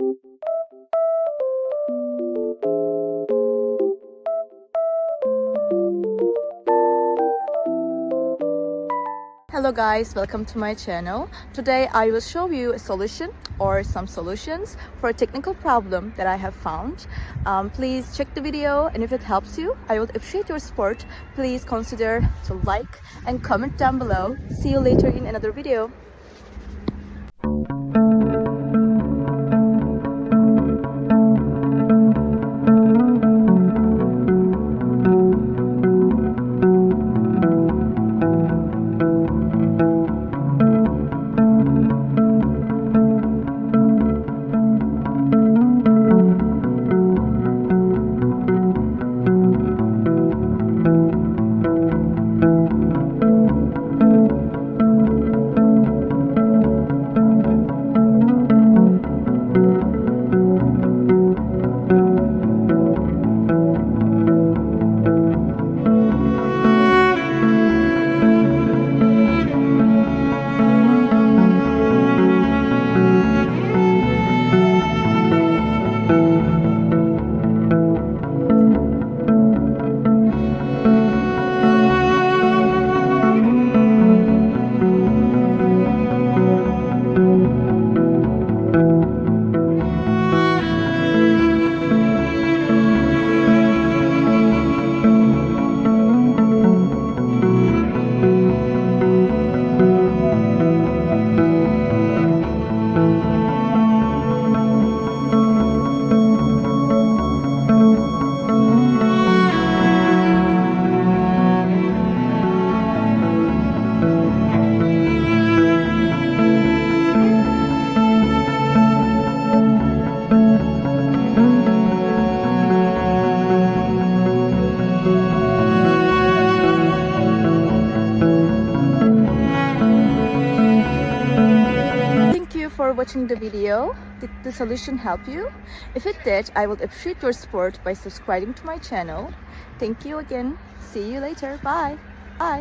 Hello guys, welcome to my channel. Today I will show you a solution or some solutions for a technical problem that I have found. Please check the video, and if it helps you, I would appreciate your support. Please consider to like and comment down below. See you later in another video. For watching the video. Did the solution help you? If it did, I would appreciate your support by subscribing to my channel. Thank you again. See you later. Bye. Bye.